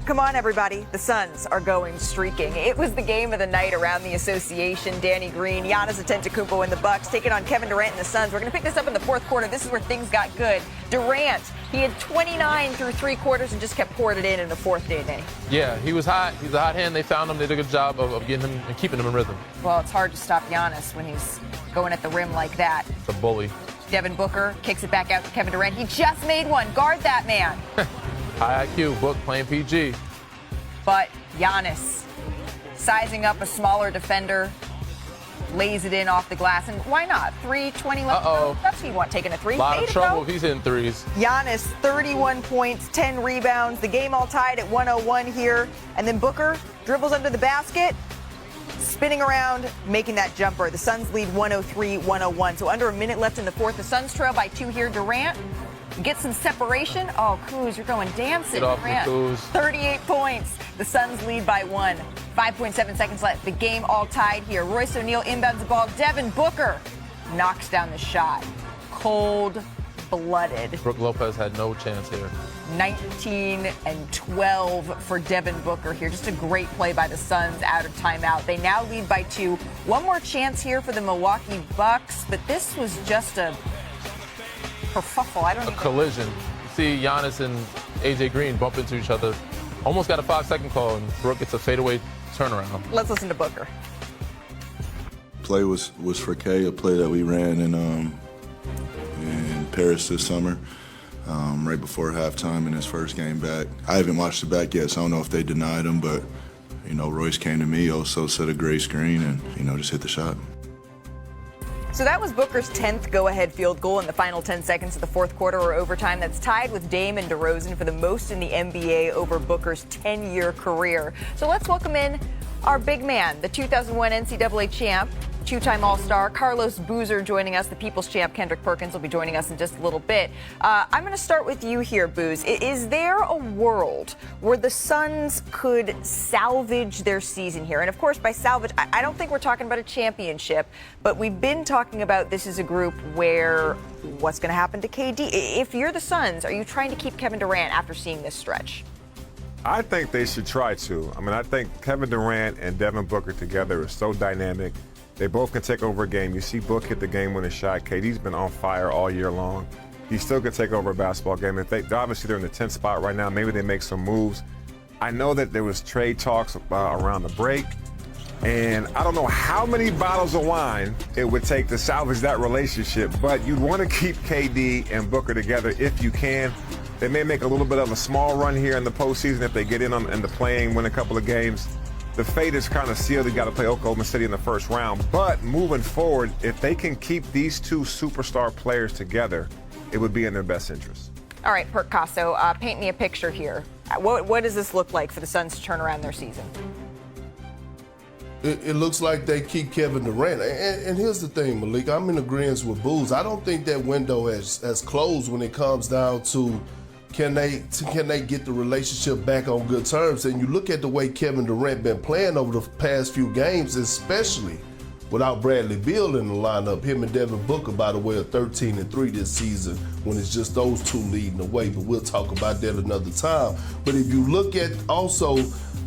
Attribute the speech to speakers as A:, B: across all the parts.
A: Come on, everybody. The Suns are going streaking. It was the game of the night around the association. Danny Green, Giannis Antetokounmpo and the Bucks taking on Kevin Durant and the Suns. We're going to pick this up in the fourth quarter. This is where things got good. Durant, he had 29 through three quarters and just kept pouring it in the fourth day, Danny.
B: Yeah, he was hot. He's a hot hand. They found him. They did a good job of getting him and keeping him in rhythm.
A: Well, it's hard to stop Giannis when he's going at the rim like that.
B: It's a bully.
A: Devin Booker kicks it back out to Kevin Durant. He just made one. Guard that man.
B: High IQ, Book playing PG.
A: But Giannis, sizing up a smaller defender, lays it in off the glass. And why not? 3:20 left.
B: Uh-oh.
A: That's what you want, taking a three.
B: A lot of trouble if he's hitting threes.
A: Giannis, 31 points, 10 rebounds. The game all tied at 101 here. And then Booker dribbles under the basket, spinning around, making that jumper. The Suns lead 103-101. So under a minute left in the fourth. The Suns trail by 2 here. Durant get some separation. Oh, Kuz, you're going dancing.
B: Get off me, Kuz.
A: 38 points. The Suns lead by 1. 5.7 seconds left. The game all tied here. Royce O'Neal inbounds the ball. Devin Booker knocks down the shot. Cold-blooded.
B: Brook Lopez had no chance here.
A: 19 and 12 for Devin Booker here. Just a great play by the Suns out of timeout. They now lead by 2. One more chance here for the Milwaukee Bucks, but this was just a kerfuffle.
B: A collision. You see Giannis and AJ Green bump into each other. Almost got a 5-second call, and Brook gets a fadeaway turnaround.
A: Let's listen to Booker.
C: Play was for K, a play that we ran in Paris this summer, right before halftime in his first game back. I haven't watched it back yet, so I don't know if they denied him, but, Royce came to me, also set a great screen, and, just hit the shot.
A: So that was Booker's 10th go-ahead field goal in the final 10 seconds of the fourth quarter or overtime. That's tied with Dame and DeRozan for the most in the NBA over Booker's 10-year career. So let's welcome in our big man, the 2001 NCAA champ, two-time All-Star, Carlos Boozer, joining us. The People's Champ, Kendrick Perkins, will be joining us in just a little bit. I'm going to start with you here, Booze. Is there a world where the Suns could salvage their season here? And, of course, by salvage, I don't think we're talking about a championship, but we've been talking about this as a group where what's going to happen to KD? If you're the Suns, are you trying to keep Kevin Durant after seeing this stretch?
D: I think they should try to. I think Kevin Durant and Devin Booker together is so dynamic. They both can take over a game. You see Book hit the game-winning shot. KD's been on fire all year long. He still could take over a basketball game. Obviously, they're in the 10th spot right now. Maybe they make some moves. I know that there was trade talks around the break, and I don't know how many bottles of wine it would take to salvage that relationship, but you'd want to keep KD and Booker together if you can. They may make a little bit of a small run here in the postseason if they get in the play-in, win a couple of games. The fate is kind of sealed. You got to play Oklahoma City in the first round. But moving forward, if they can keep these two superstar players together, it would be in their best interest.
A: All right, Picasso, paint me a picture here. What does this look like for the Suns to turn around their season?
E: It looks like they keep Kevin Durant. And here's the thing, Malik, I'm in agreement with Booz. I don't think that window has closed when it comes down to can they get the relationship back on good terms. And you look at the way Kevin Durant been playing over the past few games, especially without Bradley Beal in the lineup. Him and Devin Booker, by the way, are 13-3 this season when it's just those two leading the way. But we'll talk about that another time. But if you look at also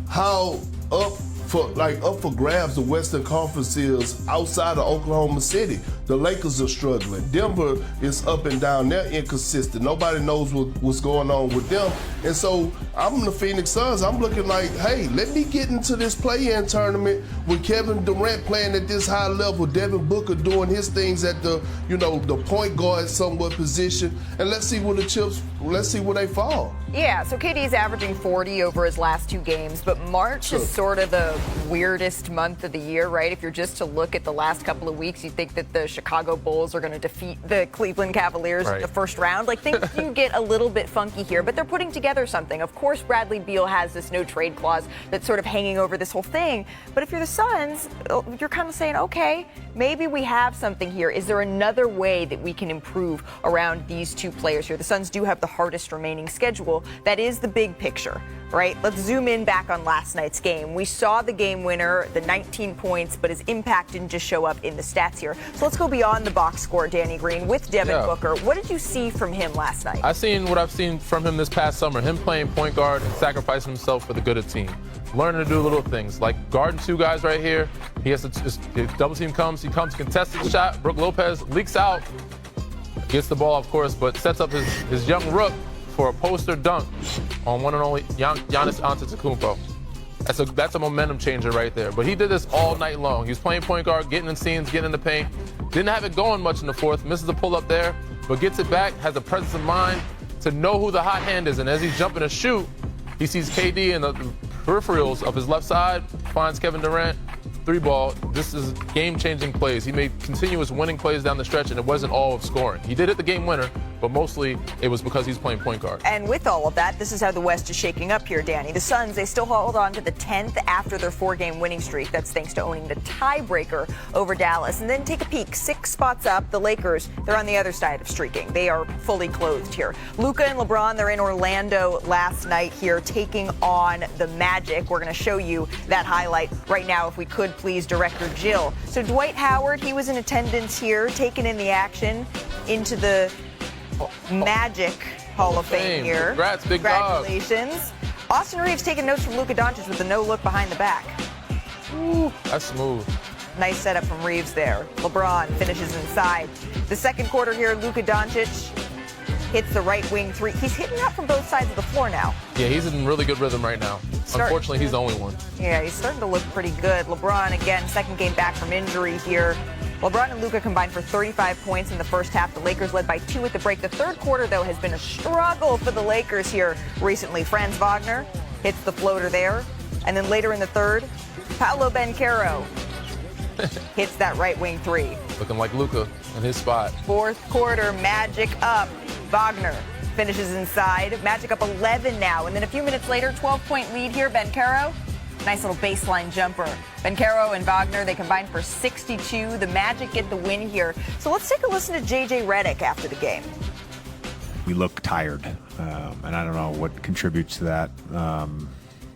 E: how up for grabs the Western Conference is outside of Oklahoma City. The Lakers are struggling. Denver is up and down. They're inconsistent. Nobody knows what's going on with them. And so I'm the Phoenix Suns. I'm looking like, hey, let me get into this play-in tournament with Kevin Durant playing at this high level, Devin Booker doing his things at the point guard somewhat position, and let's see where they fall.
A: Yeah, so KD's averaging 40 over his last 2 games, but March is sort of the weirdest month of the year, right? If you're just to look at the last couple of weeks, you think that the Chicago Bulls are going to defeat the Cleveland Cavaliers in the first round. Like, things do get a little bit funky here, but they're putting together something. Of course, Bradley Beal has this no-trade clause that's sort of hanging over this whole thing, but if you're the Suns, you're kind of saying, okay, maybe we have something here. Is there another way that we can improve around these two players here? The Suns do have the hardest remaining schedule, That is the big picture, right? Let's zoom in back on last night's game. We saw the game winner, the 19 points, but his impact didn't just show up in the stats here. So let's go beyond the box score, Danny Green, with Devin Booker. What did you see from him last night?
B: I've seen what I've seen from him this past summer, him playing point guard and sacrificing himself for the good of the team. Learning to do little things, like guarding two guys right here. He has to just, if double team comes, he comes, contested shot. Brook Lopez leaks out, gets the ball, of course, but sets up his young rook for a poster dunk on one and only Giannis Antetokounmpo. That's a momentum changer right there. But he did this all night long. He was playing point guard, getting in seams, getting in the paint. Didn't have it going much in the fourth. Misses a pull up there, but gets it back, has the presence of mind to know who the hot hand is. And as he's jumping to shoot, he sees KD in the peripherals of his left side, finds Kevin Durant, three ball. This is game-changing plays. He made continuous winning plays down the stretch, and it wasn't all of scoring. He did hit the game winner, but mostly it was because he's playing point guard.
A: And with all of that, this is how the West is shaking up here, Danny. The Suns, they still hold on to the 10th after their 4-game winning streak. That's thanks to owning the tiebreaker over Dallas. And then take a peek, 6 spots up. The Lakers, they're on the other side of streaking. They are fully clothed here. Luka and LeBron, they're in Orlando last night here, taking on the Magic. We're going to show you that highlight right now, if we could, please, Director Jill. So Dwight Howard, he was in attendance here, taking in the action into the Magic Hall of Fame here.
B: Congrats, big
A: Congratulations.
B: dog.
A: Austin Reeves taking notes from Luka Doncic with a no-look behind the back.
B: Ooh, that's smooth.
A: Nice setup from Reeves there. LeBron finishes inside. The second quarter here, Luka Doncic hits the right wing three. He's hitting that from both sides of the floor now.
B: Yeah, he's in really good rhythm right now. Unfortunately, he's the only one.
A: Yeah, he's starting to look pretty good. LeBron, again, second game back from injury here. LeBron and Luka combined for 35 points in the first half. The Lakers led by 2 at the break. The third quarter, though, has been a struggle for the Lakers here recently. Franz Wagner hits the floater there. And then later in the third, Paolo Banchero hits that right wing three.
B: Looking like Luka in his spot.
A: Fourth quarter, Magic up. Wagner finishes inside. Magic up 11 now. And then a few minutes later, 12-point lead here. Banchero, nice little baseline jumper. Banchero and Wagner, they combined for 62. The Magic get the win here. So let's take a listen to J.J. Redick after the game.
F: We look tired, and I don't know what contributes to that.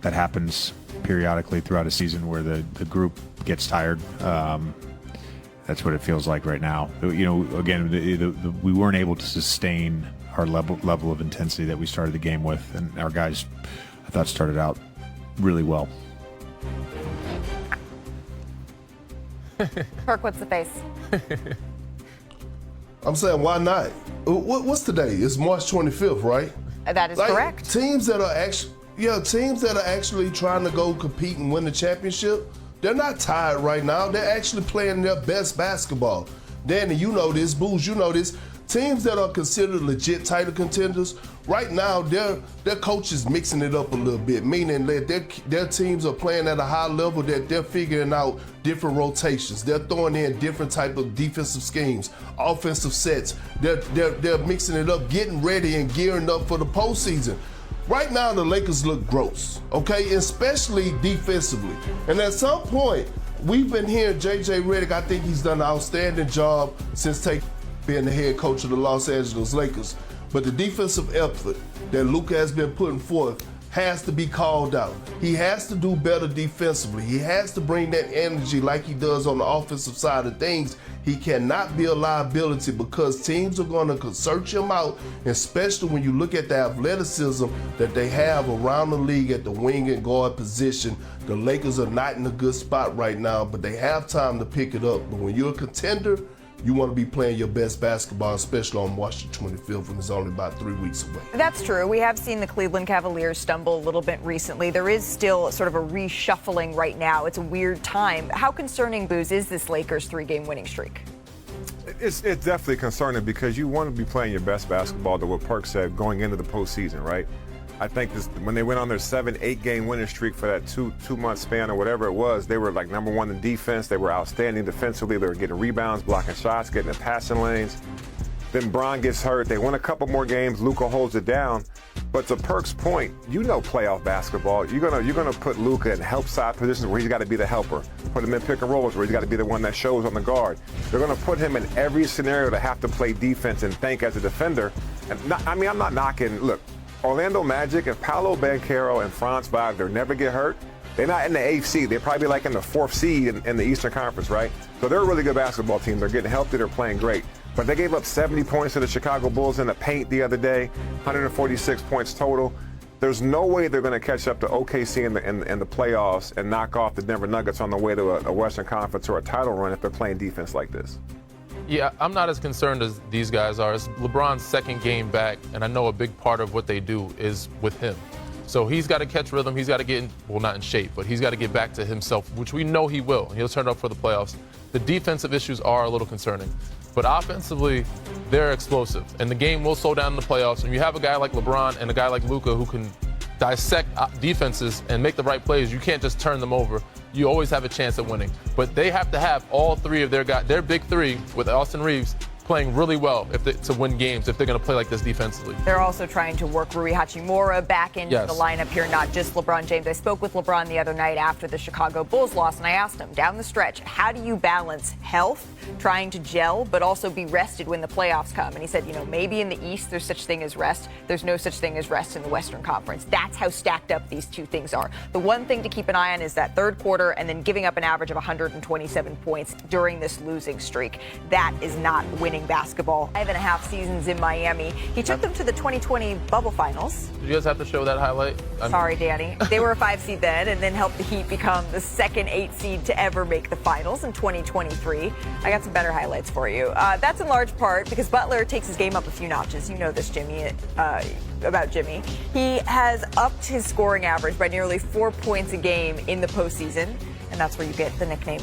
F: That happens periodically throughout a season where the group gets tired. That's what it feels like right now. You know, again, we weren't able to sustain our level of intensity that we started the game with, and our guys, I thought, started out really well.
A: Perk, what's the face?
E: I'm saying, why not? What's today? It's March 25th, right?
A: That is correct.
E: Teams that are actually trying to go compete and win the championship, they're not tired right now. They're actually playing their best basketball. Danny, you know this. Booz, you know this. Teams that are considered legit title contenders, right now their coach is mixing it up a little bit, meaning that their teams are playing at a high level, that they're figuring out different rotations. They're throwing in different type of defensive schemes, offensive sets. They're mixing it up, getting ready and gearing up for the postseason. Right now, the Lakers look gross, okay, especially defensively. And at some point, we've been hearing J.J. Redick. I think he's done an outstanding job since being the head coach of the Los Angeles Lakers. But the defensive effort that Luka has been putting forth has to be called out. He has to do better defensively. He has to bring that energy like he does on the offensive side of things. He cannot be a liability because teams are going to search him out, especially when you look at the athleticism that they have around the league at the wing and guard position. The Lakers are not in a good spot right now, but they have time to pick it up. But when you're a contender, you want to be playing your best basketball, especially on March 25th when it's only about 3 weeks away.
A: That's true. We have seen the Cleveland Cavaliers stumble a little bit recently. There is still sort of a reshuffling right now. It's a weird time. How concerning, Booz, is this Lakers 3-game winning streak?
D: It's definitely concerning because you want to be playing your best basketball, to what Perk said, going into the postseason, right? I think when they went on their 7-8 game winning streak for that two-month span or whatever it was, they were like number one in defense. They were outstanding defensively. They were getting rebounds, blocking shots, getting in passing lanes. Then Bron gets hurt. They win a couple more games. Luka holds it down. But to Perk's point, you know playoff basketball. You're gonna put Luka in help side positions where he's got to be the helper. Put him in pick and rolls where he's got to be the one that shows on the guard. They're gonna put him in every scenario to have to play defense and think as a defender. And I'm not knocking. Look, Orlando Magic, if Paolo Banchero and Franz Wagner never get hurt, they're not in the 8th seed. They're probably like in the 4th seed in the Eastern Conference, right? So they're a really good basketball team. They're getting healthy. They're playing great. But they gave up 70 points to the Chicago Bulls in the paint the other day, 146 points total. There's no way they're going to catch up to OKC in the playoffs and knock off the Denver Nuggets on the way to a Western Conference or a title run if they're playing defense like this.
B: Yeah, I'm not as concerned as these guys are. It's LeBron's second game back, and I know a big part of what they do is with him. So he's got to catch rhythm. He's got to get not in shape, but he's got to get back to himself, which we know he will. He'll turn up for the playoffs. The defensive issues are a little concerning. But offensively, they're explosive. And the game will slow down in the playoffs. And you have a guy like LeBron and a guy like Luka who can dissect defenses and make the right plays. You can't just turn them over. You always have a chance at winning. But they have to have all three of their guys, their big three with Austin Reeves, playing really well to win games if they're going to play like this defensively.
A: They're also trying to work Rui Hachimura back into the lineup here, not just LeBron James. I spoke with LeBron the other night after the Chicago Bulls loss, and I asked him, down the stretch, how do you balance health, trying to gel, but also be rested when the playoffs come? And he said, maybe in the East there's such thing as rest. There's no such thing as rest in the Western Conference. That's how stacked up these two things are. The one thing to keep an eye on is that third quarter and then giving up an average of 127 points during this losing streak. That is not winning basketball. 5.5 seasons in Miami. He took them to the 2020 bubble finals.
B: Did you guys have to show that highlight?
A: Sorry, Danny. They were a 5 seed then and then helped the Heat become the second 8 seed to ever make the finals in 2023. I got some better highlights for you. That's in large part because Butler takes his game up a few notches. You know this, Jimmy, about Jimmy. He has upped his scoring average by nearly 4 points a game in the postseason, and that's where you get the nickname